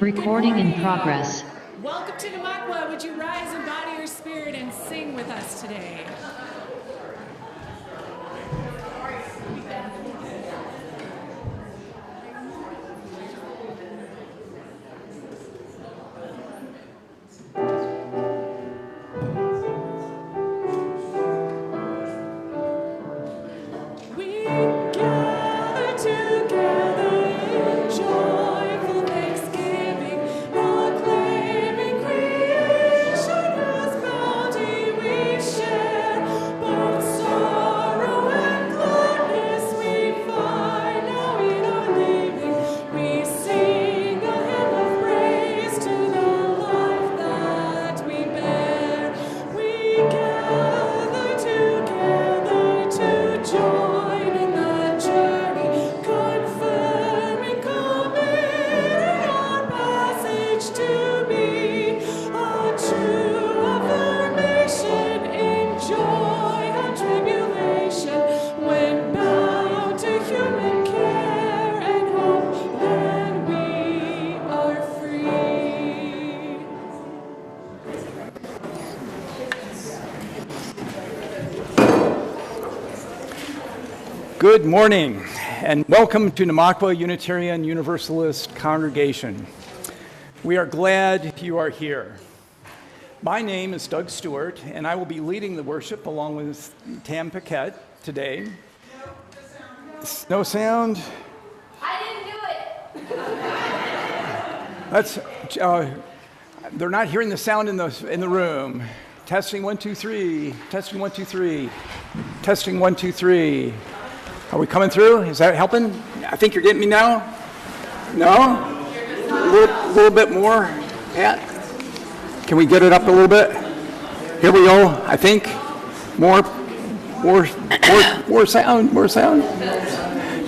Recording in progress. Welcome to Namakwa. Would you rise in body or spirit and sing with us today? Good morning, and welcome to Namakwa Unitarian Universalist Congregation. We are glad you are here. My name is Doug Stewart, and I will be leading the worship along with Paquette today. No sound? I didn't do it. That's they're not hearing the sound in the room. Testing 1 2 3. Testing 1 2 3. Testing 1 2 3. Are we coming through? Is that helping? I think you're getting me now? No? A little bit more, Pat? Can we get it up a little bit? Here we go, I think. More sound, more sound.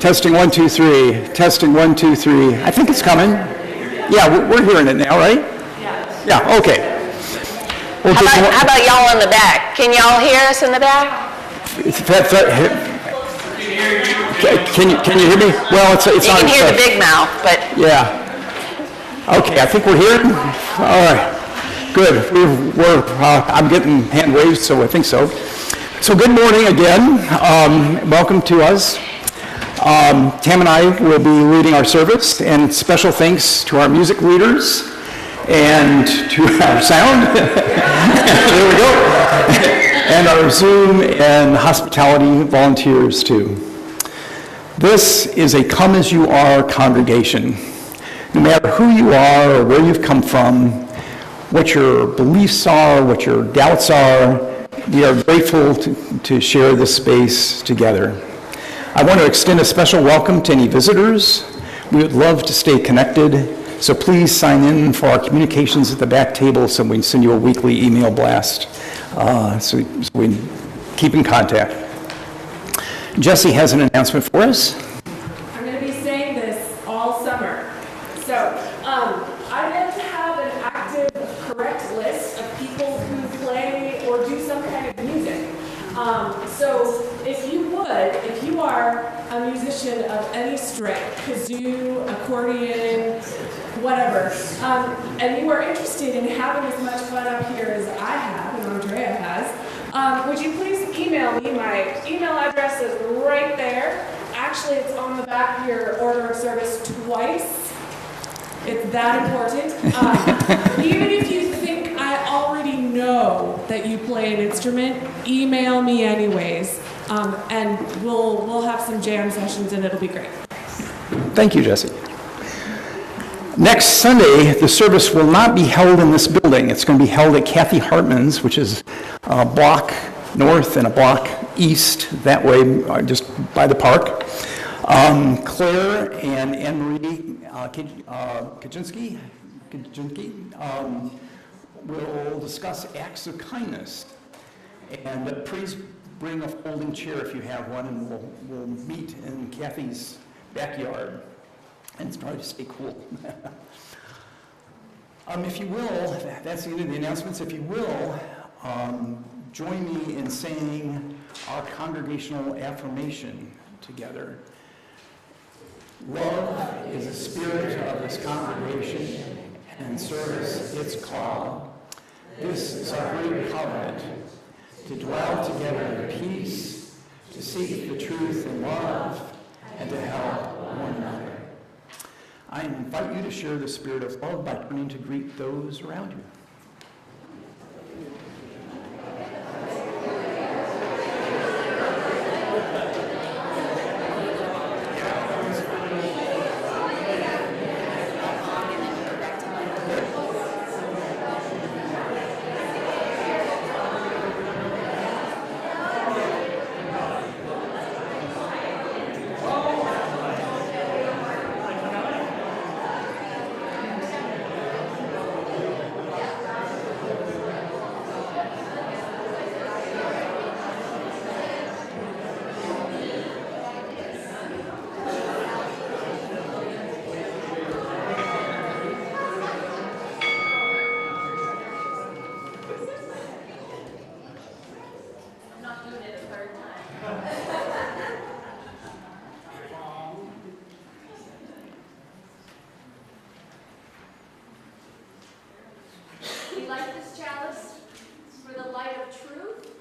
Testing 1 2 3. Testing 1 2 3. I think it's coming. Yeah, we're hearing it now, right? Yeah, okay. How about y'all in the back? Can y'all hear us in the back? Can you hear me? Well, it's you not. You can hear the big mouth, but yeah. Okay, I think we're here. All right, good. I'm getting hand waves, so I think so. So good morning again. Welcome to us. Tam and I will be leading our service, and special thanks to our music leaders and to our sound. There we go. And our Zoom and hospitality volunteers too. This is a come-as-you-are congregation. No matter who you are or where you've come from, what your beliefs are, what your doubts are, we are grateful to share this space together. I want to extend a special welcome to any visitors. We would love to stay connected, so please sign in for our communications at the back table so we can send you a weekly email blast so we keep in contact. Jessie has an announcement for us. I'm going to be saying this all summer. So I'd like to have an active, correct list of people who play or do some kind of music. So if you are a musician of any stripe, kazoo, accordion, whatever, and you are interested in having as much fun up here as I have and Andrea has, would you please email me? My email address is right there. Actually, it's on the back of your order of service twice. It's that important. Even if you think I already know that you play an instrument, email me anyways, and we'll have some jam sessions and it'll be great. Thank you, Jessie. Next Sunday, the service will not be held in this building. It's going to be held at Kathy Hartman's, which is a block north and a block east, that way, just by the park. Claire and Anne-Marie Kaczynski will discuss acts of kindness. And please bring a folding chair if you have one, and we'll meet in Kathy's backyard. And try to stay cool. If you will, that's the end of the announcements. If you will, join me in saying our congregational affirmation together. Love is the spirit of this congregation, and service its call. This is our great covenant, to dwell together in peace, to seek the truth in love, and to help one another. I invite you to share the spirit of love by turning to greet those around you. We light this chalice for the light of truth,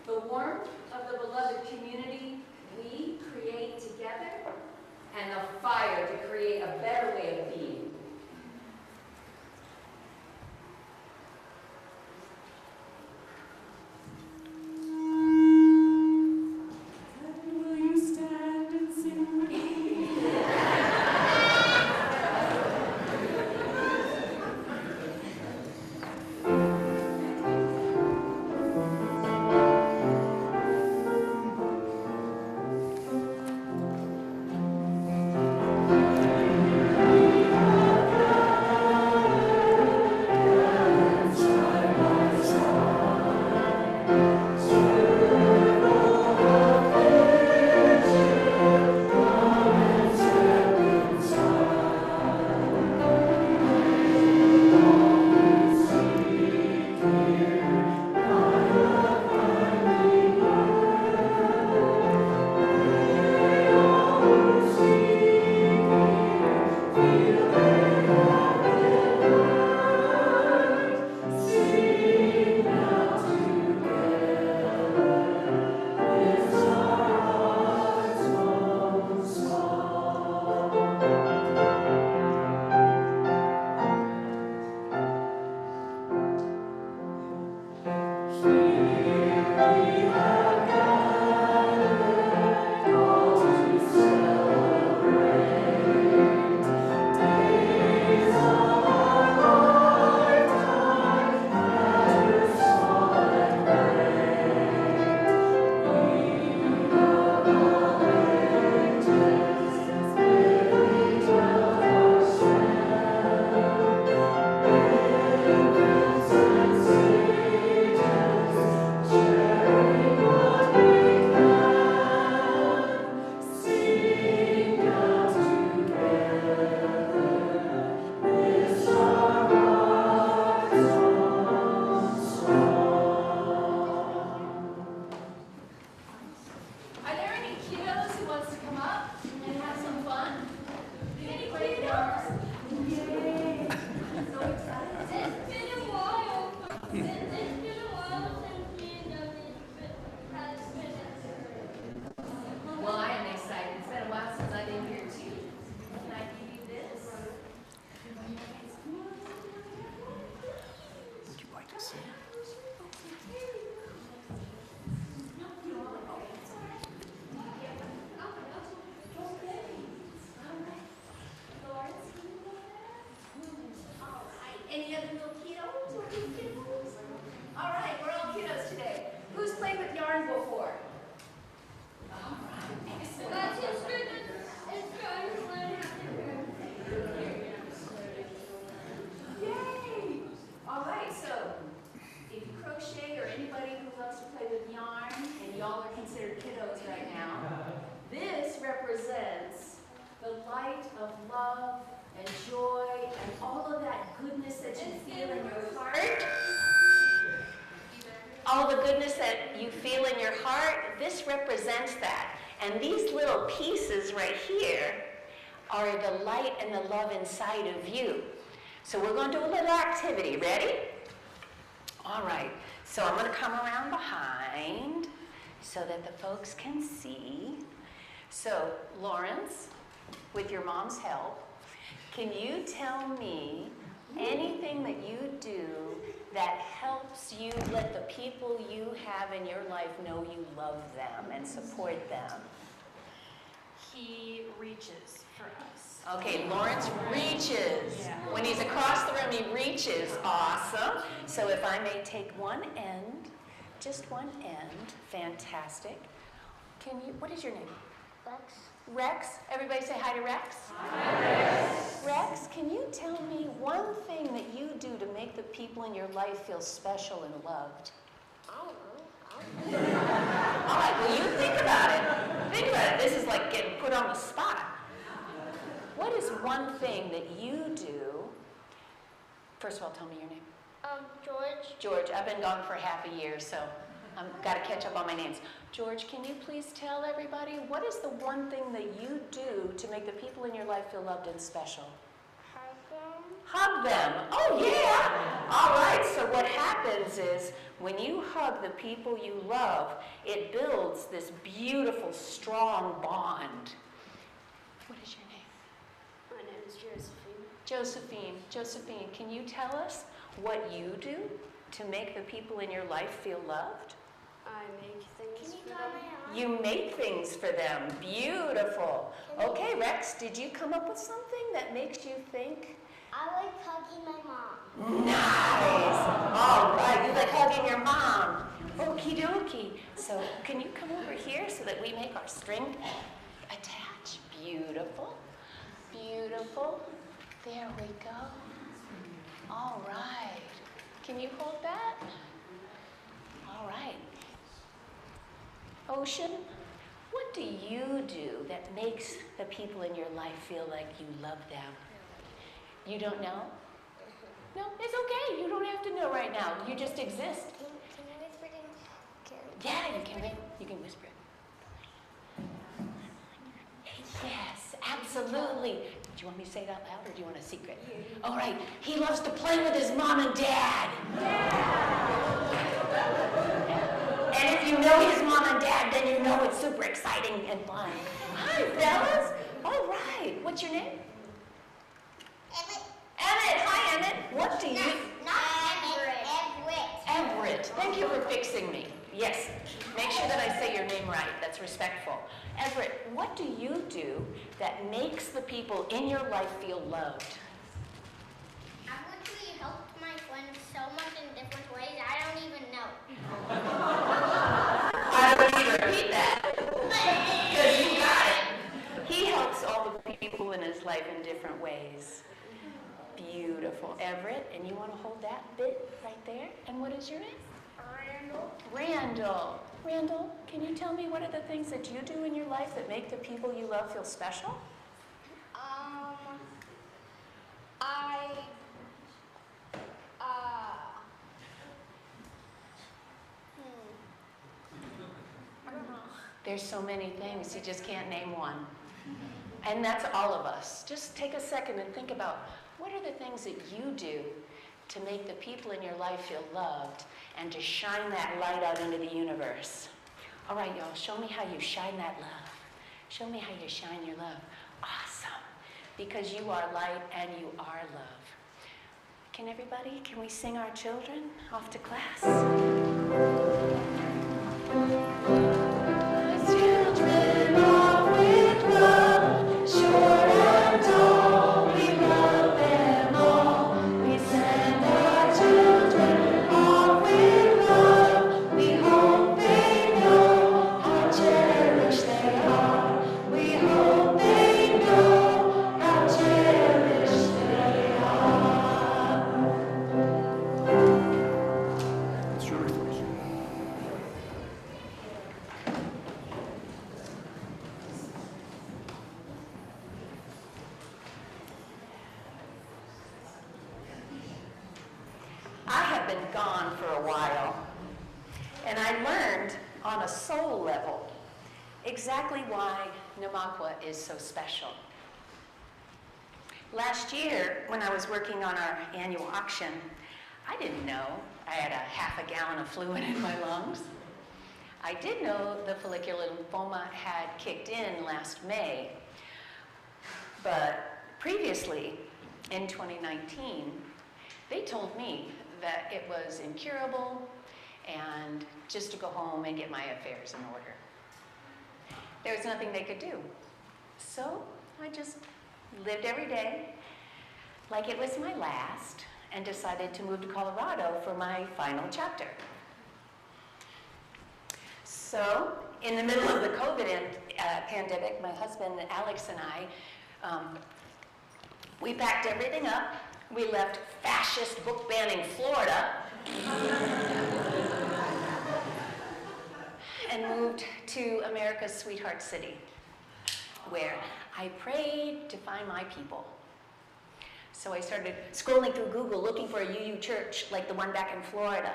the warmth of the beloved community we create together, and the fire to create a better way of being. Will you stand and sing with me? Are there any kiddos who wants to come up and have some fun? Anybody kiddos? Yay! So excited. It's been a while. It's been a while since me and David had spent at Well, I am excited. It's been a while since I've been here too. Can I give you this? Would you like to sing? Any other little kiddos or big kiddos? All right, we're all kiddos today. Who's played with yarn before? All right, excellent. That's just good. It's trying to learn how to Yay! All right, so if you crochet or anybody who loves to play with yarn, and y'all are considered kiddos right now, this represents the light of love and joy and all of that goodness that you feel in your heart. All the goodness that you feel in your heart, this represents that. And these little pieces right here are the light and the love inside of you. So we're going to do a little activity. Ready? All right. So I'm going to come around behind so that the folks can see. So Lawrence, with your mom's help, can you tell me anything that you do that helps you let the people you have in your life know you love them and support them? He reaches for us. Okay, Lawrence reaches. When he's across the room, he reaches. Awesome. So if I may take one end, just one end. Fantastic. Can you, what is your name? Rex. Rex? Everybody say hi to Rex. Hi, Rex. Rex, can you tell me one thing that you do to make the people in your life feel special and loved? I don't know. All right, well, you think about it. Think about it. This is like getting put on the spot. What is one thing that you do? First of all, tell me your name. George. George, I've been gone for half a year, so I've got to catch up on my names. George, can you please tell everybody, what is the one thing that you do to make the people in your life feel loved and special? Hug them. Hug them. Oh, yeah. All right, so what happens is when you hug the people you love, it builds this beautiful, strong bond. What is your name? My name is Josephine. Josephine. Josephine, can you tell us what you do to make the people in your life feel loved? I make things for them. You make things for them. Beautiful. Okay, Rex, did you come up with something that makes you think? I like hugging my mom. Nice. All right, you like hugging your mom. Okie dokie. So can you come over here so that we make our string attach? Beautiful. Beautiful. There we go. All right. Can you hold that? All right. Ocean, what do you do that makes the people in your life feel like you love them? You don't know? No, it's okay. You don't have to know right now. You just exist. Can you whisper to me? Yeah, you can whisper it. Yes, absolutely. Do you want me to say it out loud or do you want a secret? All right. He loves to play with his mom and dad. And if you know his mom and dad, then you know it's super exciting and fun. Hi, fellas. All right. What's your name? Emmett. Emmett. Hi, Emmett. What do you... Not Everett. Everett. Thank you for fixing me. Yes. Make sure that I say your name right. That's respectful. Everett, what do you do that makes the people in your life feel loved? I've literally helped my friends so much in different ways, I don't even know. I don't need to repeat that. Because you got it. He helps all the people in his life in different ways. Beautiful. Everett, and you want to hold that bit right there? And what is your name? Randall. Randall, can you tell me what are the things that you do in your life that make the people you love feel special? There's so many things, you just can't name one. And that's all of us. Just take a second and think about what are the things that you do to make the people in your life feel loved and to shine that light out into the universe. All right, y'all, show me how you shine that love. Show me how you shine your love. Awesome. Because you are light and you are love. Can we sing our children off to class? Children are with love, short and tall, we love them all. We send our children off with love, we hope they know how cherished they are. We hope they know how cherished they are. It's your reflection. I have been gone for a while, and I learned on a soul level exactly why Namakwa is so special. Last year, when I was working on our annual auction, I didn't know I had a half a gallon of fluid in my lungs. I did know the follicular lymphoma had kicked in last May, but previously, in 2019, they told me that it was incurable and just to go home and get my affairs in order. There was nothing they could do. So I just lived every day like it was my last and decided to move to Colorado for my final chapter. So in the middle of the COVID pandemic, my husband Alex and I, we packed everything up. We left fascist book banning Florida and moved to America's sweetheart city, where I prayed to find my people. So I started scrolling through Google looking for a UU church like the one back in Florida.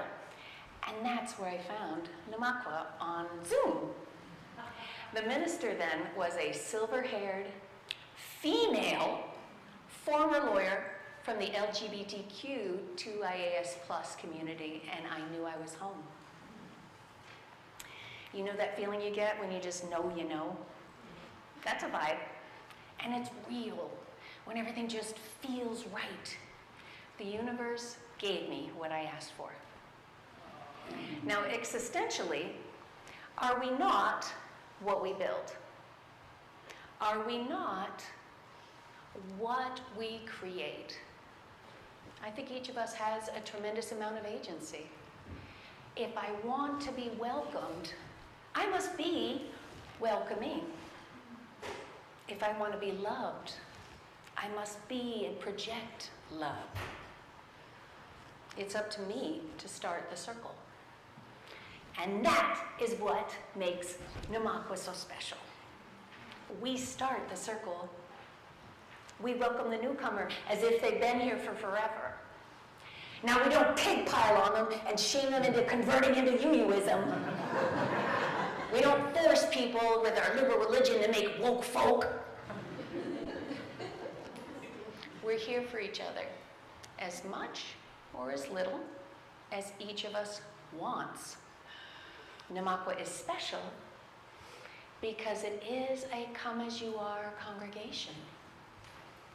And that's where I found Namakwa on Zoom. The minister then was a silver-haired, female, former lawyer from the LGBTQ 2IAS plus community, and I knew I was home. You know that feeling you get when you just know you know? That's a vibe. And it's real, when everything just feels right. The universe gave me what I asked for. Now, existentially, are we not what we build? Are we not what we create? I think each of us has a tremendous amount of agency. If I want to be welcomed, I must be welcoming. If I want to be loved, I must be and project love. It's up to me to start the circle. And that is what makes Namakwa so special. We start the circle. We welcome the newcomer as if they've been here for forever. Now, we don't pig pile on them and shame them into converting into UUism. We don't force people with our liberal religion to make woke folk. We're here for each other, as much or as little as each of us wants. Namakwa is special because it is a come-as-you-are congregation.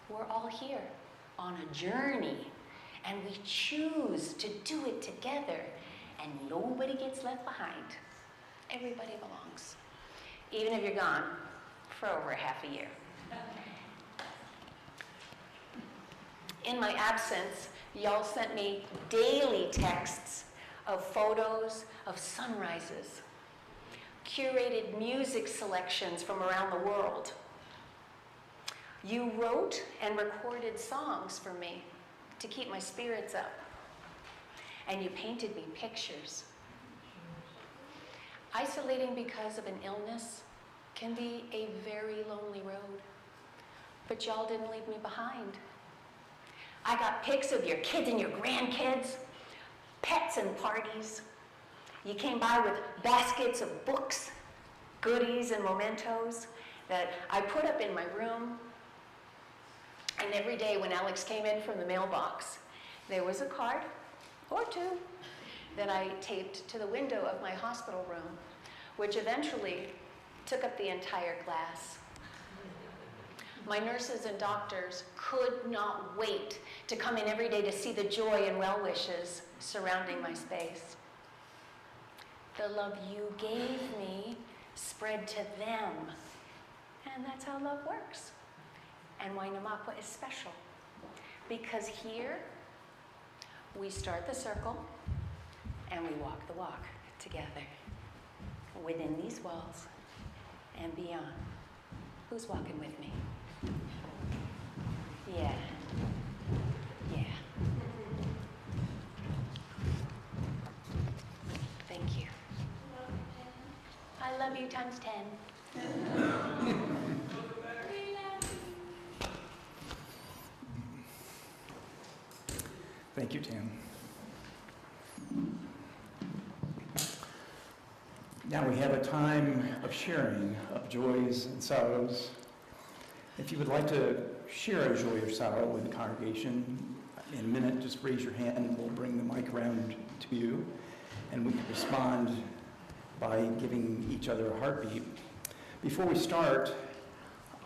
We're all here on a journey, and we choose to do it together, and nobody gets left behind. Everybody belongs, even if you're gone for over half a year. In my absence, y'all sent me daily texts of photos of sunrises, curated music selections from around the world. You wrote and recorded songs for me to keep my spirits up, and you painted me pictures. Isolating because of an illness can be a very lonely road, but y'all didn't leave me behind. I got pics of your kids and your grandkids, pets and parties. You came by with baskets of books, goodies, and mementos that I put up in my room. And every day when Alex came in from the mailbox, there was a card or two that I taped to the window of my hospital room, which eventually took up the entire glass. My nurses and doctors could not wait to come in every day to see the joy and well wishes surrounding my space. The love you gave me spread to them. And that's how love works. And why Namakwa is special. Because here, we start the circle and we walk the walk together. Within these walls and beyond. Who's walking with me? Yeah. Yeah. Thank you. I love you times 10. Thank you, Tam. Now we have a time of sharing of joys and sorrows. If you would like to share a joy or sorrow with the congregation, in a minute, just raise your hand and we'll bring the mic around to you. And we can respond by giving each other a heartbeat. Before we start,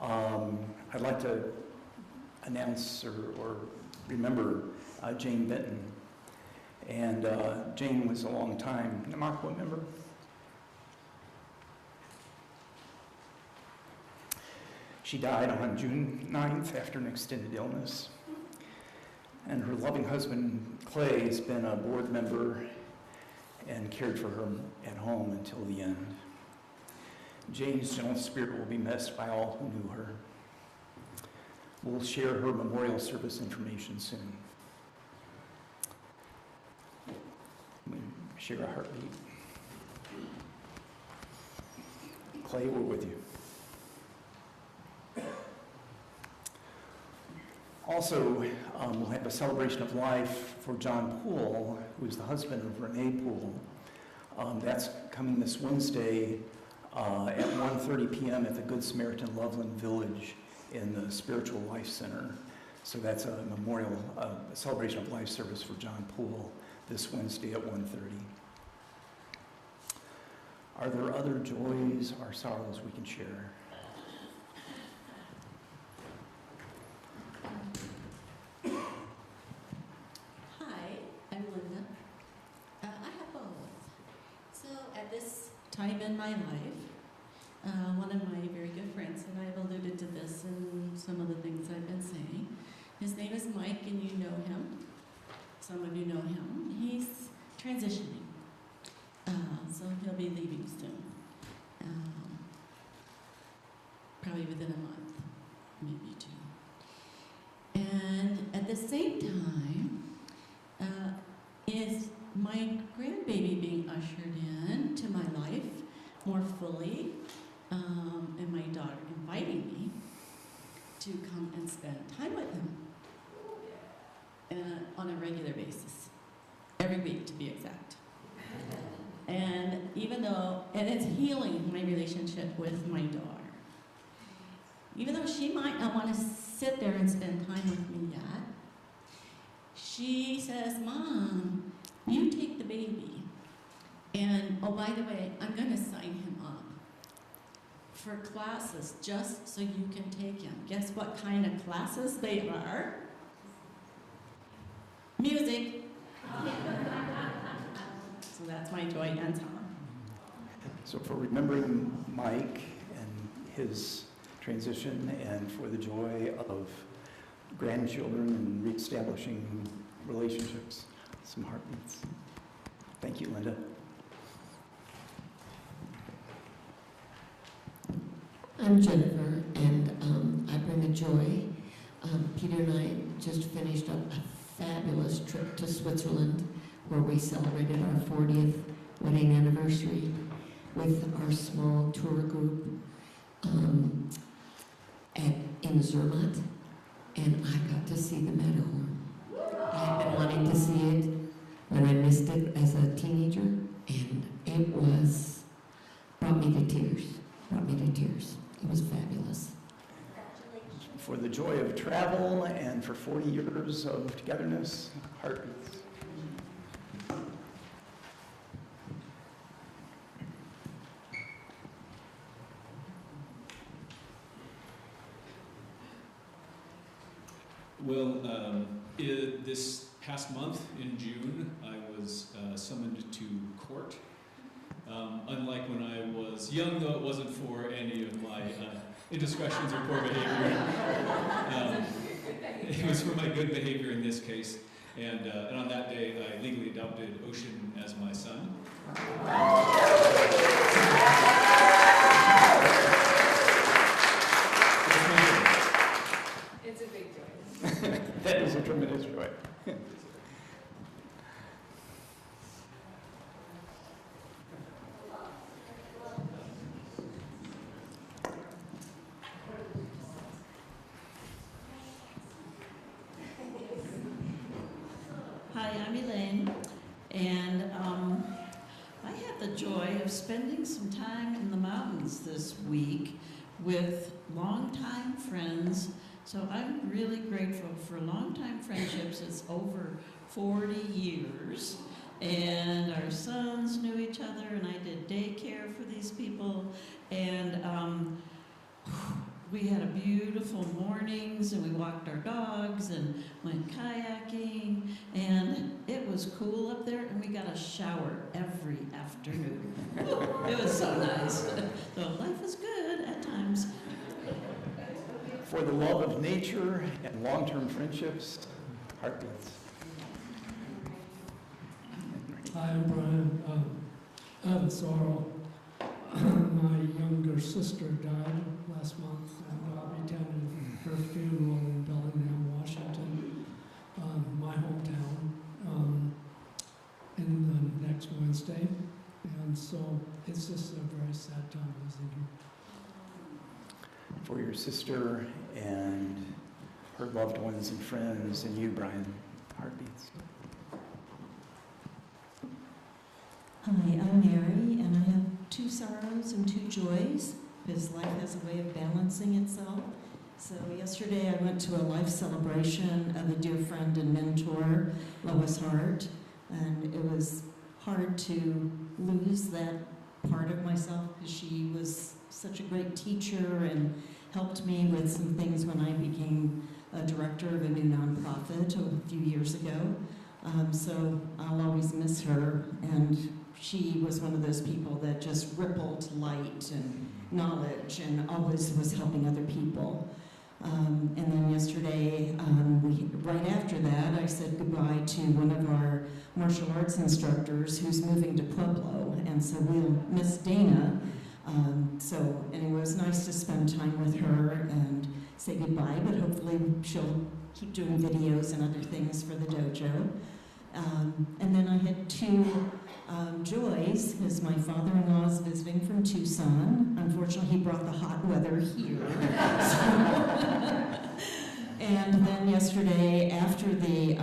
I'd like to announce or remember Jane Benton. And Jane was a long time Namaqua member. She died on June 9th after an extended illness. And her loving husband, Clay, has been a board member and cared for her at home until the end. Jane's gentle spirit will be missed by all who knew her. We'll share her memorial service information soon. We share a heartbeat. Clay, we're with you. Also, we'll have a celebration of life for John Poole, who is the husband of Renee Poole. That's coming this Wednesday at 1:30 p.m. at the Good Samaritan Loveland Village in the Spiritual Life Center. So that's a memorial, a celebration of life service for John Poole this Wednesday at 1:30. Are there other joys or sorrows we can share? Time in my life, one of my very good friends, and I've alluded to this in some of the things I've been saying. His name is Mike, and you know him. Some of you know him. He's transitioning, so he'll be leaving soon. Probably within a month, maybe 2. And at the same time, is my grandbaby being ushered in to my life more fully, and my daughter inviting me to come and spend time with him on a regular basis, every week to be exact. And even though, and it's healing my relationship with my daughter. Even though she might not want to sit there and spend time with me yet, she says, "Mom, you take the baby, and oh, by the way, I'm going to sign him up for classes just so you can take him." Guess what kind of classes they are? Music. So that's my joy and sorrow. So for remembering Mike and his transition, and for the joy of grandchildren and reestablishing relationships, some heartbeats. Thank you, Linda. I'm Jennifer, and I bring a joy. Peter and I just finished up a fabulous trip to Switzerland, where we celebrated our 40th wedding anniversary with our small tour group in Zermatt, and I got to see the Matterhorn. I had been wanting to see it when I missed it as a teenager, and it brought me to tears. It was fabulous. For the joy of travel and for 40 years of togetherness, heartbeats. Well, this past month in June, I was summoned to court. Unlike when I was young, though it wasn't for any of my indiscretions or poor behavior. It was for my good behavior in this case. And on that day, I legally adopted Ocean as my son. It's a big joy. That is a tremendous joy. Hi, I'm Elaine, and I had the joy of spending some time in the mountains this week with longtime friends So I'm really grateful for longtime friendships. It's over 40 years. And our sons knew each other, and I did daycare for these people. And we had a beautiful mornings, and we walked our dogs and went kayaking. And it was cool up there, and we got a shower every afternoon. It was so nice. So life is good at times. For the love of nature and long-term friendships, heartbeats. Hi, I'm Brian. I have a sorrow. My younger sister died last month, and I'll be attending her funeral in Bellingham, Washington, my hometown, in the next Wednesday. And so it's just a very sad time losing her. For your sister and her loved ones and friends, and you, Brian, heartbeats. Hi, I'm Mary, and I have 2 sorrows and 2 joys, because life has a way of balancing itself. So yesterday I went to a life celebration of a dear friend and mentor, Lois Hart, and it was hard to lose that part of myself, because she was such a great teacher and helped me with some things when I became a director of a new nonprofit a few years ago. So I'll always miss her, and she was one of those people that just rippled light and knowledge and always was helping other people. And then yesterday, right after that, I said goodbye to one of our martial arts instructors who's moving to Pueblo, and so we'll miss Dana. So anyway, it was nice to spend time with her and say goodbye, but hopefully she'll keep doing videos and other things for the dojo. And then I had 2 joys, because my father-in-law is visiting from Tucson. Unfortunately, he brought the hot weather here. And then yesterday, after the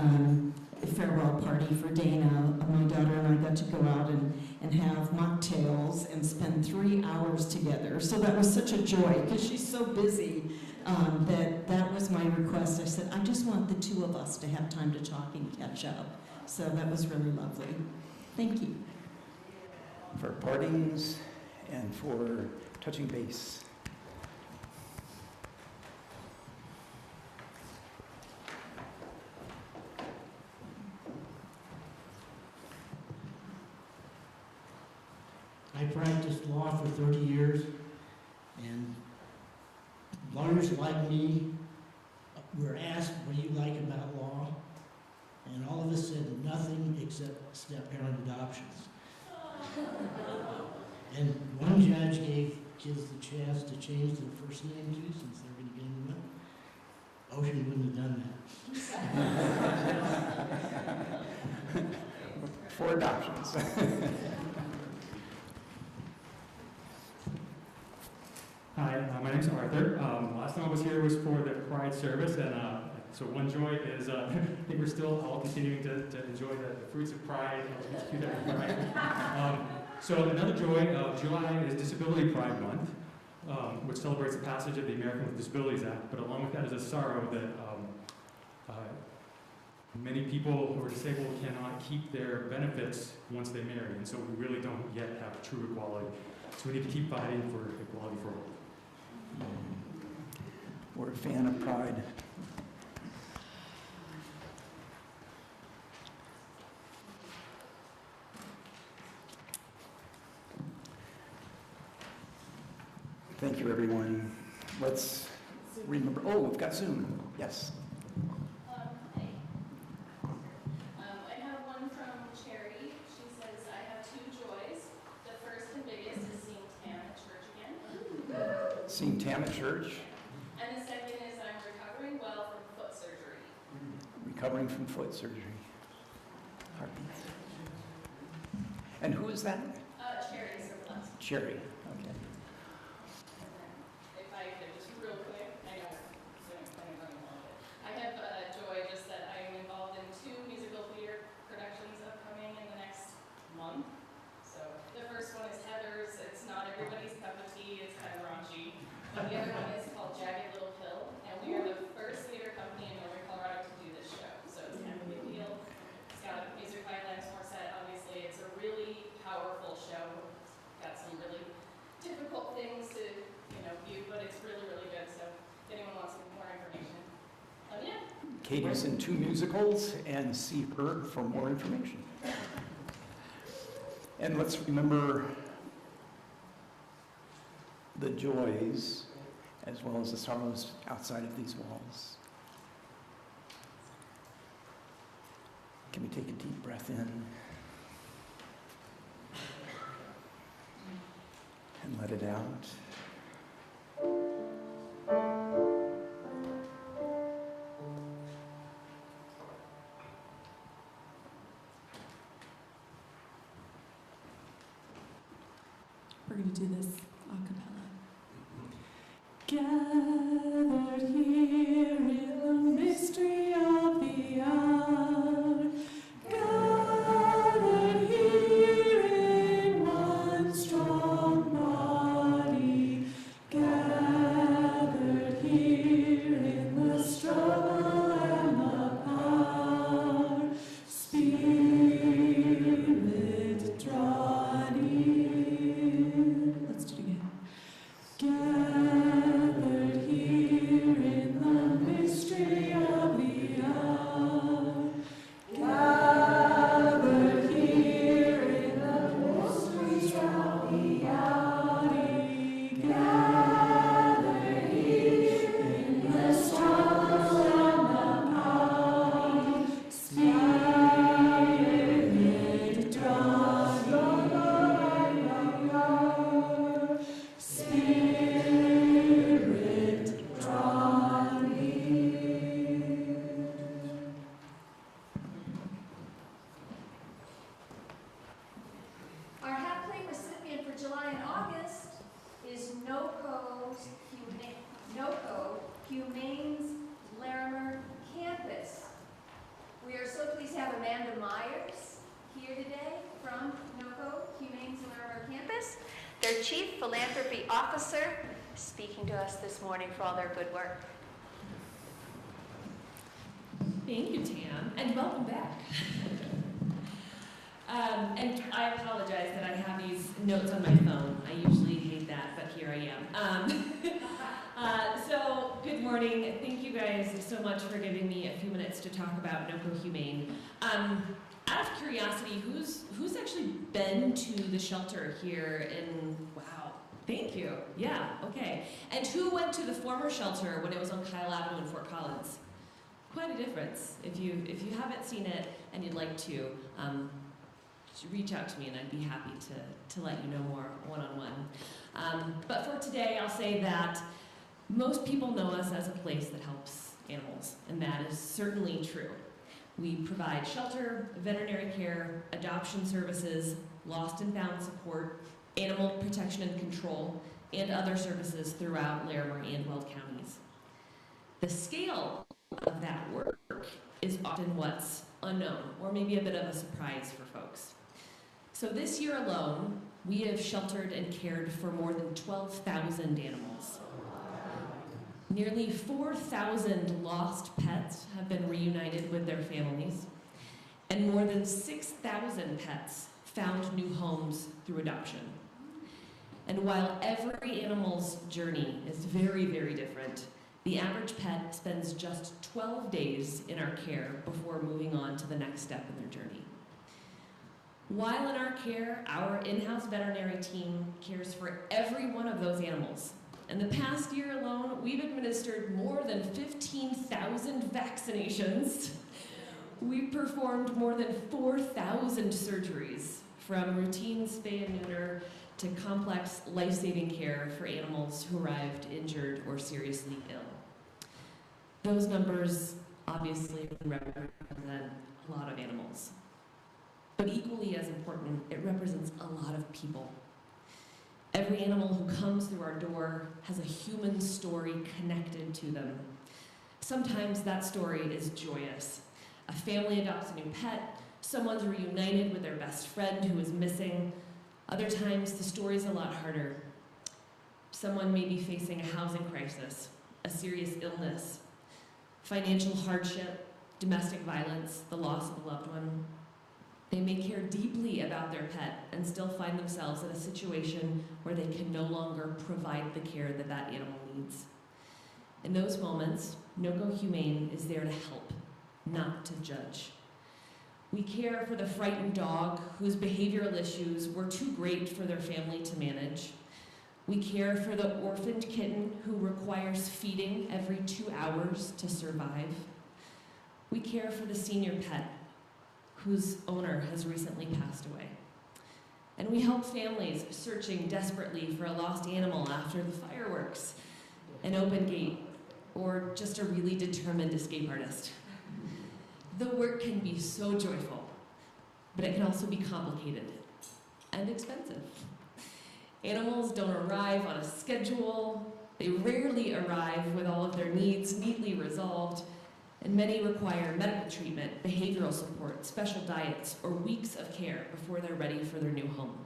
farewell party for Dana, my daughter and I got to go out and have mocktails and spend 3 hours together. So that was such a joy, because she's so busy that was my request. I said, I just want the 2 of us to have time to talk and catch up. So that was really lovely. Thank you. For partings and for touching base. I practiced law for 30 years, and lawyers like me were asked, what do you like about law? And all of us said nothing except step-parent adoptions. And one judge gave kids the chance to change their first name too, since they're going to get them up. Ocean wouldn't have done that. For adoptions. Hi, my name's Arthur. Last time I was here was for the Pride service, and so one joy is I think we're still all continuing to enjoy the fruits of Pride, LGBTQ Pride. So another joy, July is Disability Pride Month, which celebrates the passage of the American with Disabilities Act, but along with that is a sorrow that many people who are disabled cannot keep their benefits once they marry, and so we really don't yet have true equality. So we need to keep fighting for equality for all. We're a fan of Pride. Thank you, everyone. Let's remember. Oh, we've got Zoom. Yes. Hey. I have one from Cherry. She says, I have 2 joys. The first and biggest is seeing Tam at church again. Seeing Tam at church. And the second is I'm recovering well from foot surgery. Recovering from foot surgery. Heartbeats. And who is that? Cherry Surplus. Cherry. Okay. If I could just real quick, I know we're kind of running long, but I have joy just that I am involved in 2 musical theater productions upcoming in the next month. So the first one is Heather's. It's not everybody's cup of tea. It's kind of raunchy. But the other one is called Jagged Little Pill, and we are the Katie's in 2 musicals, and see her for more information. And let's remember the joys as well as the sorrows outside of these walls. Can we take a deep breath in and let it out? We're going to do this a cappella. Gathered here in the mystery of the hour, gathered here in one strong body, gathered here in the struggle and the power, Spirit draw near. Let's do it again. Gathered here in the mystery of the hour, gathered here in the mystery of the hour, gathered here in the struggle and the power, Spirit draw near, Spirit draw near. Our hat plate recipient for July and August is NOCO Humane's Larimer Campus. We are so pleased to have Amanda Myers here today from NOCO Humane's Larimer Campus, their Chief Philanthropy Officer, speaking to us this morning for all their good work. Thank you, Tam, and welcome back. And I apologize that I have these notes on my phone. I usually hate that, but here I am. So, good morning. Thank you guys so much for giving me a few minutes to talk about NOCO Humane. Out of curiosity, who's actually been to the shelter here in, wow, thank you. Yeah, okay. And who went to the former shelter when it was on Kyle Avenue in Fort Collins? Quite a difference. If you haven't seen it and you'd like to, reach out to me and I'd be happy to let you know more one-on-one. But for today, I'll say that most people know us as a place that helps animals, and that is certainly true. We provide shelter, veterinary care, adoption services, lost and found support, animal protection and control, and other services throughout Larimer and Weld counties. The scale of that work is often what's unknown, or maybe a bit of a surprise for folks. So this year alone, we have sheltered and cared for more than 12,000 animals. Nearly 4,000 lost pets have been reunited with their families, and more than 6,000 pets found new homes through adoption. And while every animal's journey is very, very different, the average pet spends just 12 days in our care before moving on to the next step in their journey. While in our care, our in-house veterinary team cares for every one of those animals. In the past year alone, we've administered more than 15,000 vaccinations. We've performed more than 4,000 surgeries, from routine spay and neuter to complex life-saving care for animals who arrived injured or seriously ill. Those numbers obviously represent a lot of animals. But equally as important, it represents a lot of people. Every animal who comes through our door has a human story connected to them. Sometimes that story is joyous. A family adopts a new pet, someone's reunited with their best friend who is missing. Other times, the story's a lot harder. Someone may be facing a housing crisis, a serious illness, financial hardship, domestic violence, the loss of a loved one. They may care deeply about their pet and still find themselves in a situation where they can no longer provide the care that that animal needs. In those moments, NOCO Humane is there to help not to judge. We care for the frightened dog whose behavioral issues were too great for their family to manage. We care for the orphaned kitten who requires feeding every 2 hours to survive. We care for the senior pet whose owner has recently passed away. And we help families searching desperately for a lost animal after the fireworks, an open gate, or just a really determined escape artist. The work can be so joyful, but it can also be complicated and expensive. Animals don't arrive on a schedule, they rarely arrive with all of their needs neatly resolved, and many require medical treatment, behavioral support, special diets, or weeks of care before they're ready for their new home.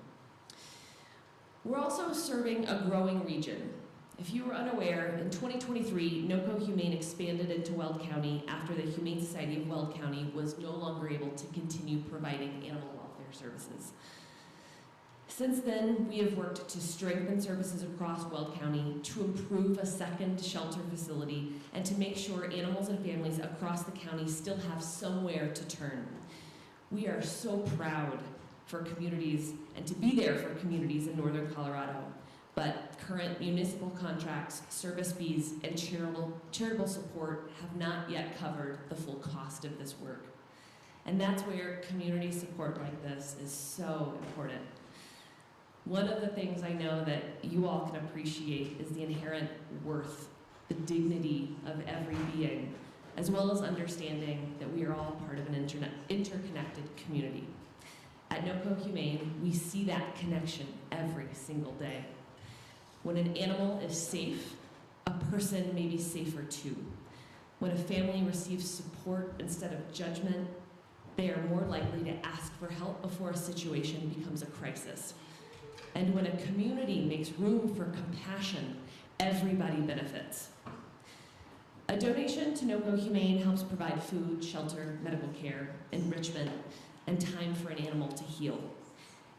We're also serving a growing region. If you were unaware, in 2023, NOCO Humane expanded into Weld County after the Humane Society of Weld County was no longer able to continue providing animal welfare services. Since then, we have worked to strengthen services across Weld County, to improve a second shelter facility, and to make sure animals and families across the county still have somewhere to turn. We are so proud for communities and to be there for communities in northern Colorado, but current municipal contracts, service fees, and charitable support have not yet covered the full cost of this work. And that's where community support like this is so important. One of the things I know that you all can appreciate is the inherent worth, the dignity of every being, as well as understanding that we are all part of an interconnected community. At NOCO Humane, we see that connection every single day. When an animal is safe, a person may be safer too. When a family receives support instead of judgment, they are more likely to ask for help before a situation becomes a crisis. And when a community makes room for compassion, everybody benefits. A donation to NOCO Humane helps provide food, shelter, medical care, enrichment, and time for an animal to heal.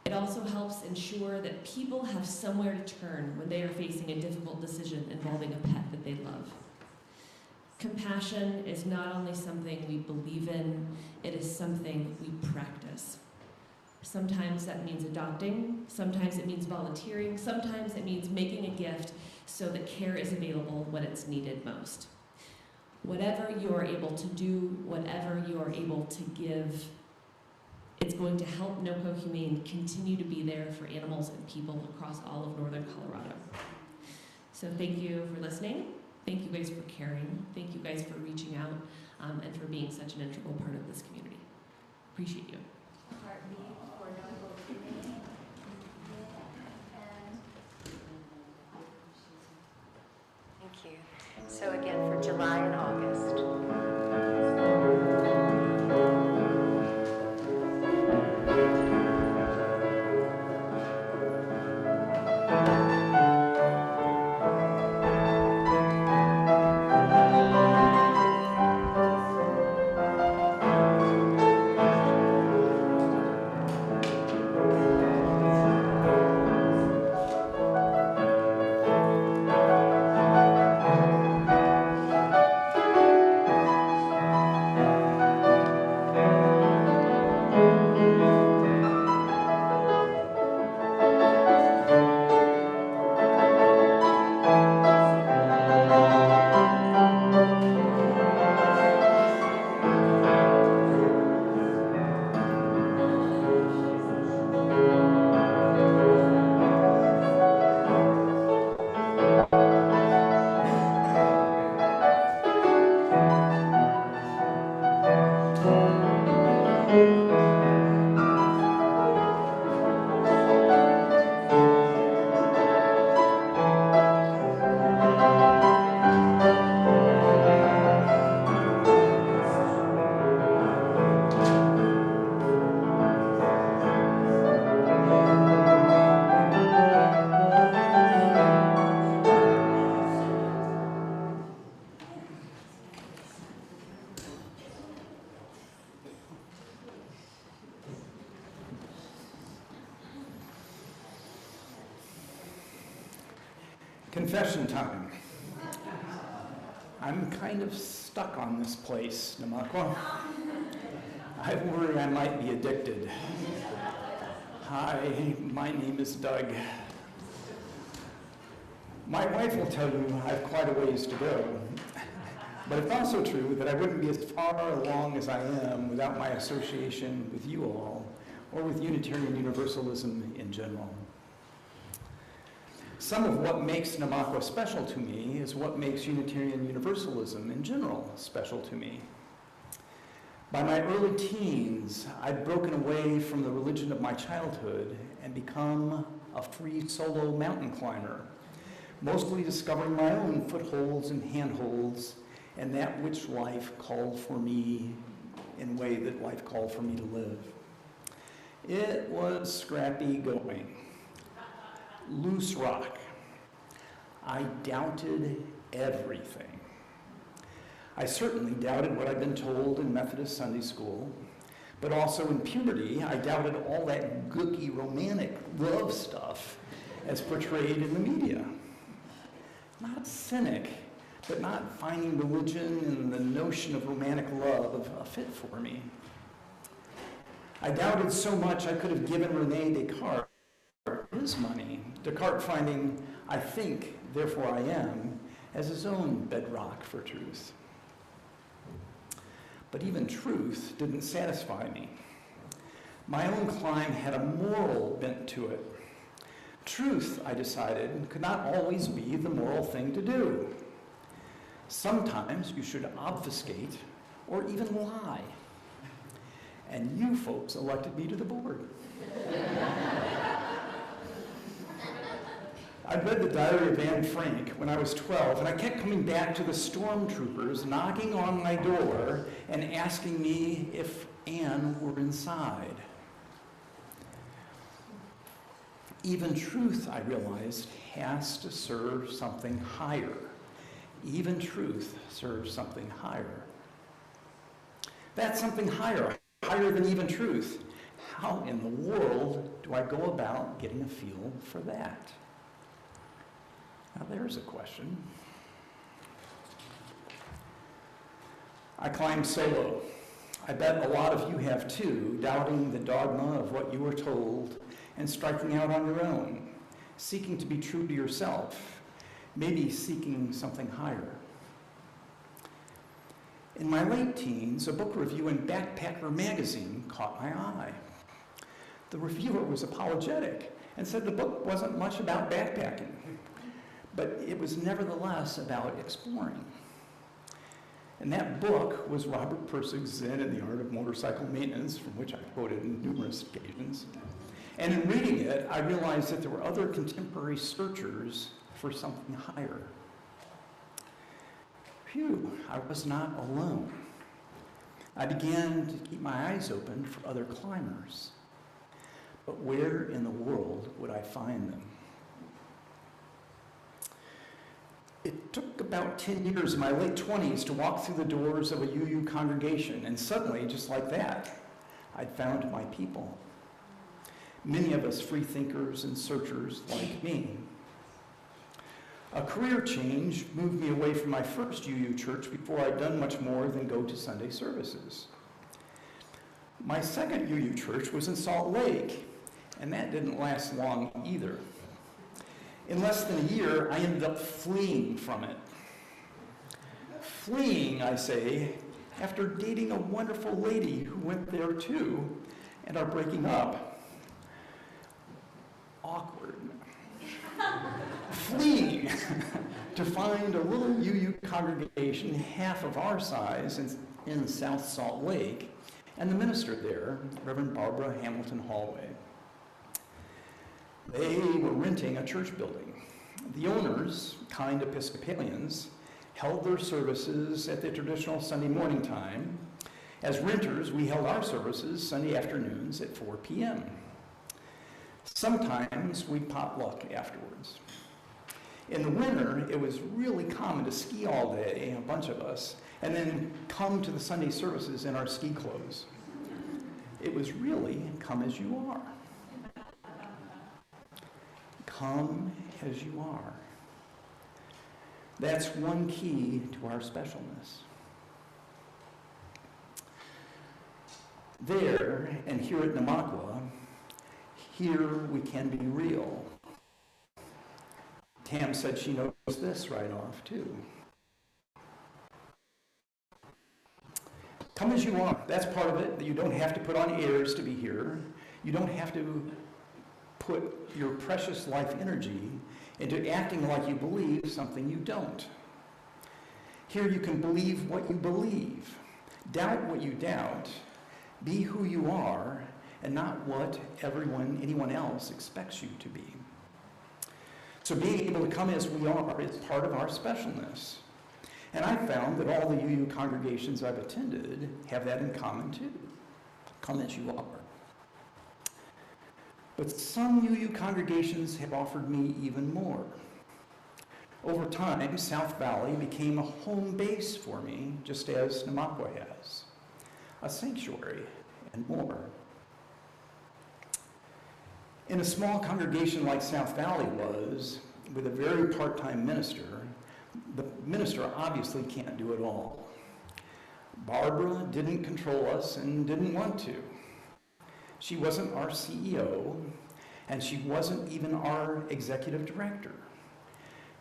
It also helps ensure that people have somewhere to turn when they are facing a difficult decision involving a pet that they love. Compassion is not only something we believe in, it is something we practice. Sometimes that means adopting, sometimes it means volunteering, sometimes it means making a gift so that care is available when it's needed most. Whatever you are able to do, whatever you are able to give, it's going to help NOCO Humane continue to be there for animals and people across all of northern Colorado. So thank you for listening. Thank you guys for caring. Thank you guys for reaching out and for being such an integral part of this community. Appreciate you. Thank you. So again, for July and August. Confession time. I'm kind of stuck on this place, Namakwa. I worry I might be addicted. Hi, my name is Doug. My wife will tell you I have quite a ways to go. But it's also true that I wouldn't be as far along as I am without my association with you all, or with Unitarian Universalism in general. Some of what makes Namakwa special to me is what makes Unitarian Universalism in general special to me. By my early teens, I'd broken away from the religion of my childhood and become a free solo mountain climber, mostly discovering my own footholds and handholds and that which life called for me in a way that life called for me to live. It was scrappy going. Loose rock. I doubted everything. I certainly doubted what I'd been told in Methodist Sunday school, but also in puberty, I doubted all that gooky romantic love stuff as portrayed in the media. Not a cynic, but not finding religion and the notion of romantic love a fit for me. I doubted so much I could have given René Descartes his money, Descartes finding, I think, therefore I am, as his own bedrock for truth. But even truth didn't satisfy me. My own climb had a moral bent to it. Truth, I decided, could not always be the moral thing to do. Sometimes you should obfuscate or even lie. And you folks elected me to the board. I'd read the Diary of Anne Frank when I was 12, and I kept coming back to the stormtroopers knocking on my door and asking me if Anne were inside. Even truth, I realized, has to serve something higher. Even truth serves something higher. That's something higher than even truth. How in the world do I go about getting a feel for that? Now there's a question. I climbed solo. I bet a lot of you have too, doubting the dogma of what you were told and striking out on your own, seeking to be true to yourself, maybe seeking something higher. In my late teens, a book review in Backpacker magazine caught my eye. The reviewer was apologetic and said the book wasn't much about backpacking, but it was nevertheless about exploring. And that book was Robert Pirsig's Zen and the Art of Motorcycle Maintenance, from which I quoted on numerous occasions. And in reading it, I realized that there were other contemporary searchers for something higher. Phew, I was not alone. I began to keep my eyes open for other climbers. But where in the world would I find them? It took about 10 years in my late 20s to walk through the doors of a UU congregation, and suddenly, just like that, I'd found my people. Many of us free thinkers and searchers like me. A career change moved me away from my first UU church before I'd done much more than go to Sunday services. My second UU church was in Salt Lake, and that didn't last long either. In less than a year, I ended up fleeing from it. Fleeing, I say, after dating a wonderful lady who went there too, and are breaking up. Awkward. Fleeing to find a little UU congregation half of our size in South Salt Lake, and the minister there, Reverend Barbara Hamilton Hallway. They were renting a church building. The owners, kind Episcopalians, held their services at the traditional Sunday morning time. As renters, we held our services Sunday afternoons at 4 p.m. Sometimes we'd potluck afterwards. In the winter, it was really common to ski all day, a bunch of us, and then come to the Sunday services in our ski clothes. It was really come as you are. Come as you are. That's one key to our specialness. There, and here at Namaqua, here we can be real. Tam said she knows this right off, too. Come as you are. That's part of it. You don't have to put on airs to be here. You don't have to put your precious life energy into acting like you believe something you don't. Here you can believe what you believe, doubt what you doubt, be who you are, and not what anyone else expects you to be. So being able to come as we are is part of our specialness. And I've found that all the UU congregations I've attended have that in common too. Come as you are. But some UU congregations have offered me even more. Over time, South Valley became a home base for me, just as Namaqua has. A sanctuary and more. In a small congregation like South Valley was, with a very part-time minister, the minister obviously can't do it all. Barbara didn't control us and didn't want to. She wasn't our CEO, and she wasn't even our executive director.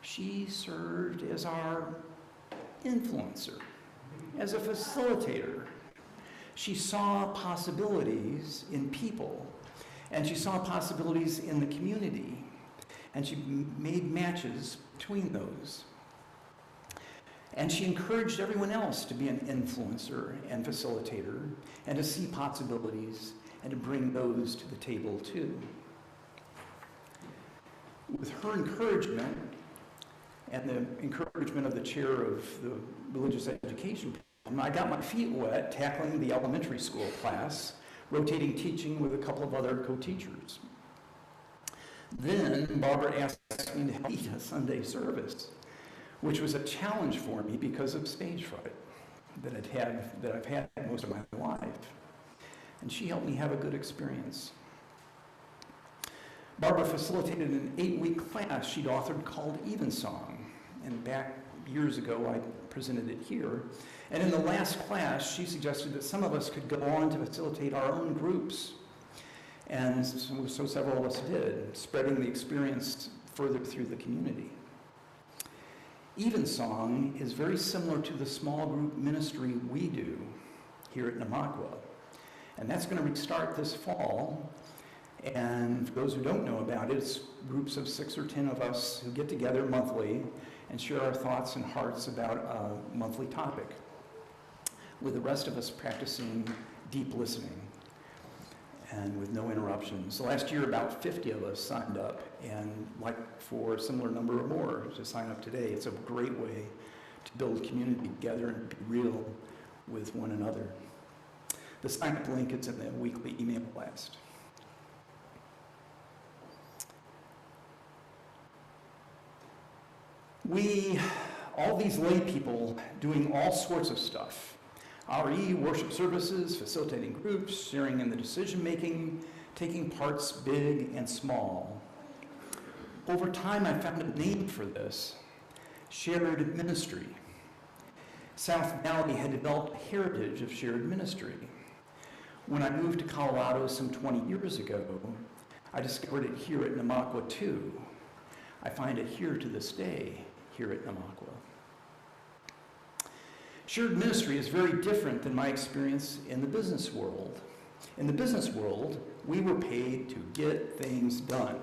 She served as our influencer, as a facilitator. She saw possibilities in people, and she saw possibilities in the community, and she made matches between those. And she encouraged everyone else to be an influencer and facilitator, and to see possibilities and to bring those to the table too. With her encouragement and the encouragement of the chair of the religious education, I got my feet wet tackling the elementary school class, rotating teaching with a couple of other co-teachers. Then Barbara asked me to lead a Sunday service, which was a challenge for me because of stage fright that I've had most of my life. And she helped me have a good experience. Barbara facilitated an 8-week class she'd authored called Evensong. And back years ago, I presented it here. And in the last class, she suggested that some of us could go on to facilitate our own groups. And so several of us did, spreading the experience further through the community. Evensong is very similar to the small group ministry we do here at Namaqua. And that's going to restart this fall. And for those who don't know about it, it's groups of 6 or 10 of us who get together monthly and share our thoughts and hearts about a monthly topic, with the rest of us practicing deep listening and with no interruptions. Last year, about 50 of us signed up, and like for a similar number or more to sign up today. It's a great way to build community together and be real with one another. The sign-up link is in the weekly email blast. All these lay people doing all sorts of stuff. RE, worship services, facilitating groups, sharing in the decision-making, taking parts big and small. Over time, I found a name for this: shared ministry. South Valley had developed a heritage of shared ministry. When I moved to Colorado some 20 years ago, I discovered it here at Namaqua too. I find it here to this day, here at Namaqua. Shared ministry is very different than my experience in the business world. In the business world, we were paid to get things done.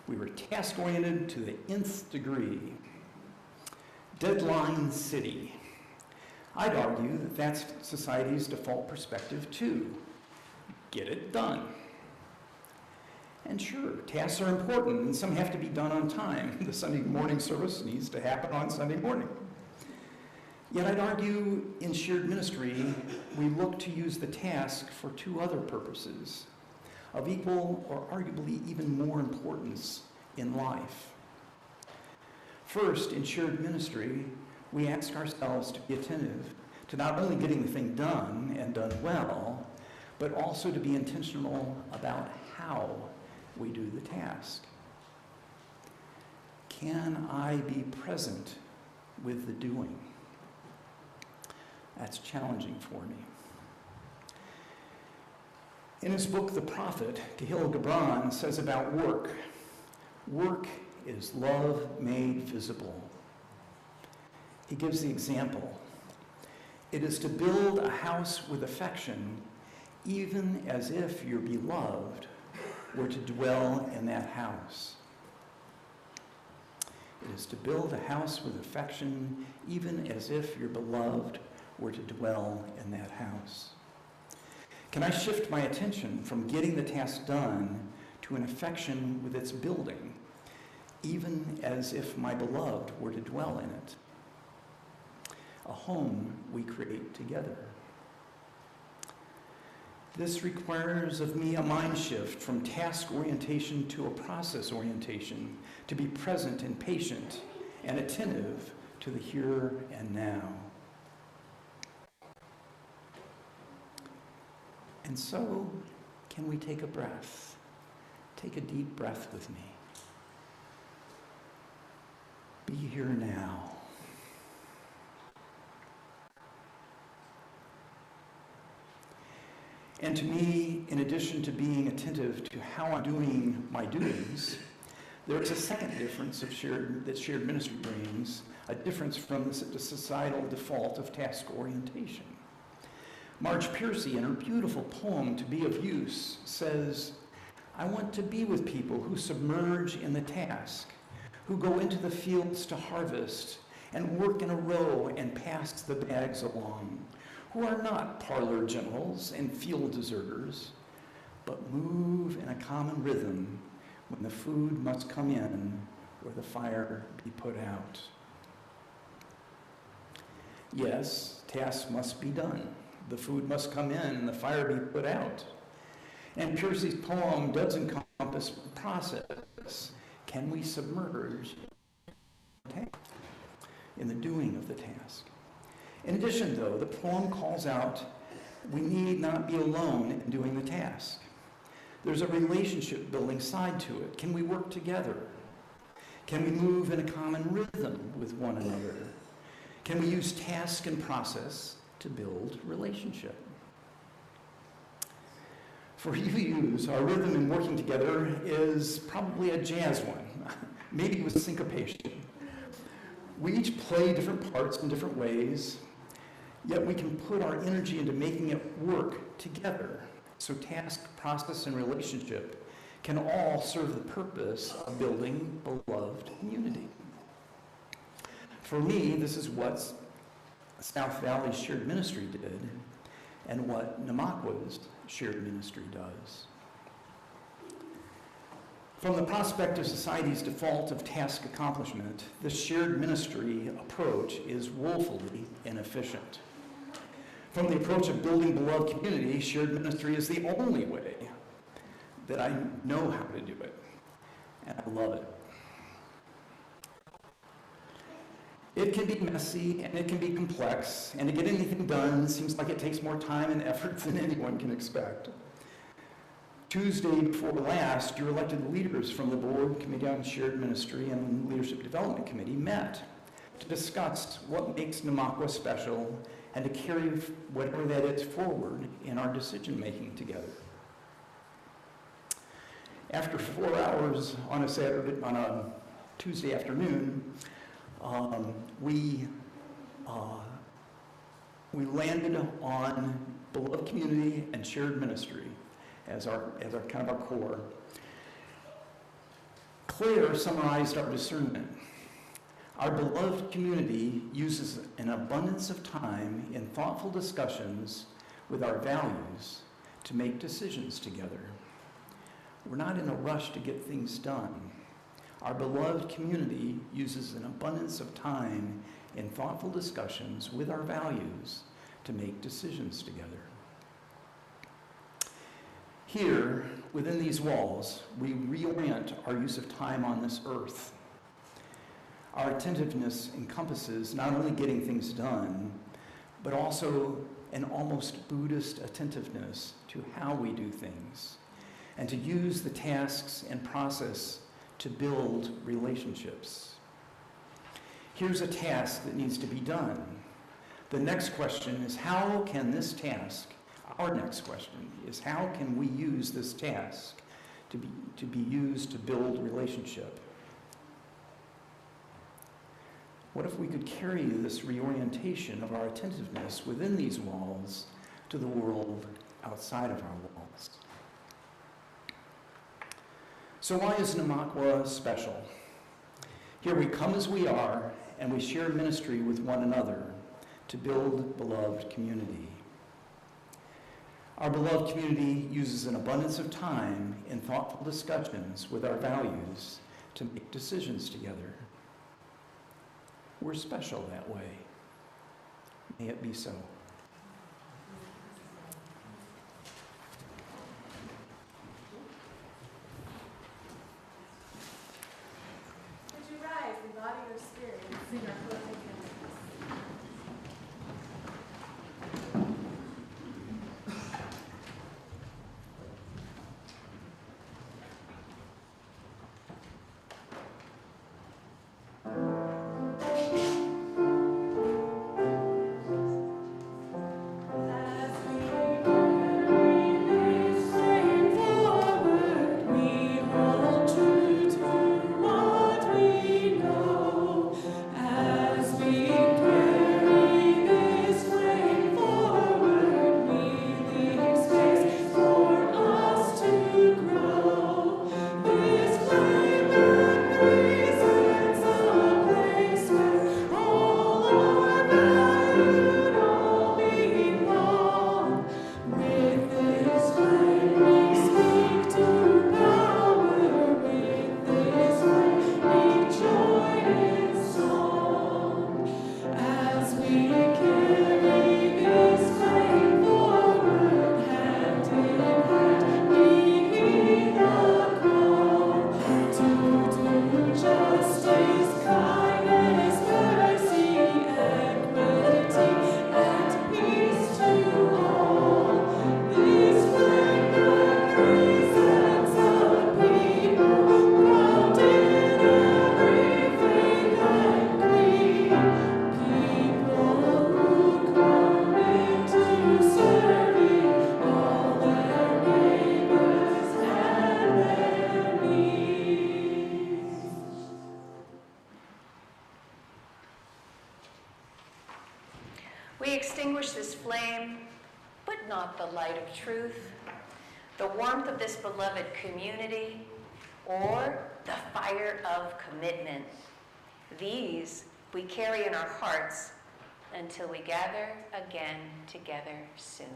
We were task-oriented to the nth degree. Deadline city. I'd argue that that's society's default perspective too. Get it done. And sure, tasks are important, and some have to be done on time. The Sunday morning service needs to happen on Sunday morning. Yet I'd argue in shared ministry, we look to use the task for 2 other purposes of equal or arguably even more importance in life. First, in shared ministry, we ask ourselves to be attentive to not only getting the thing done and done well, but also to be intentional about how we do the task. Can I be present with the doing? That's challenging for me. In his book, The Prophet, Khalil Gibran says about work, work is love made visible. He gives the example. It is to build a house with affection, even as if your beloved were to dwell in that house. It is to build a house with affection, even as if your beloved were to dwell in that house. Can I shift my attention from getting the task done to an affection with its building, even as if my beloved were to dwell in it? A home we create together. This requires of me a mind shift from task orientation to a process orientation, to be present and patient and attentive to the here and now. And so, can we take a breath? Take a deep breath with me. Be here now. And to me, in addition to being attentive to how I'm doing my duties, there is a second difference that shared ministry brings, a difference from the societal default of task orientation. Marge Piercy, in her beautiful poem, To Be of Use, says, I want to be with people who submerge in the task, who go into the fields to harvest and work in a row and pass the bags along, who are not parlor generals and field deserters, but move in a common rhythm when the food must come in or the fire be put out. Yes, tasks must be done. The food must come in and the fire be put out. And Piercy's poem does encompass the process. Can we submerge in the doing of the task? In addition, though, the poem calls out, we need not be alone in doing the task. There's a relationship building side to it. Can we work together? Can we move in a common rhythm with one another? Can we use task and process to build relationship? For UUs, our rhythm in working together is probably a jazz one, maybe with syncopation. We each play different parts in different ways, yet we can put our energy into making it work together. So task, process, and relationship can all serve the purpose of building beloved community. For me, this is what South Valley Shared Ministry did and what Namaqua's Shared Ministry does. From the prospect of society's default of task accomplishment, the shared ministry approach is woefully inefficient. From the approach of building beloved community, shared ministry is the only way that I know how to do it, and I love it. It can be messy, and it can be complex, and to get anything done seems like it takes more time and effort than anyone can expect. Tuesday before last, your elected leaders from the Board, Committee on Shared Ministry, and Leadership Development Committee met to discuss what makes Namaqua special and to carry whatever that is forward in our decision-making together. After 4 hours on a Tuesday afternoon, we landed on beloved community and shared ministry as our kind of our core. Claire summarized our discernment. Our beloved community uses an abundance of time in thoughtful discussions with our values to make decisions together. We're not in a rush to get things done. Our beloved community uses an abundance of time in thoughtful discussions with our values to make decisions together. Here, within these walls, we reorient our use of time on this earth. Our attentiveness encompasses not only getting things done, but also an almost Buddhist attentiveness to how we do things, and to use the tasks and process to build relationships. Here's a task that needs to be done. The next question is, how can this task Our next question is, how can we use this task to be used to build relationship? What if we could carry this reorientation of our attentiveness within these walls to the world outside of our walls? So why is Namakwa special? Here we come as we are, and we share ministry with one another to build beloved community. Our beloved community uses an abundance of time in thoughtful discussions with our values to make decisions together. We're special that way. May it be so. Would you rise in body or spirit and sing our closing hymn? We extinguish this flame, but not the light of truth, the warmth of this beloved community, or the fire of commitment. These we carry in our hearts until we gather again together soon.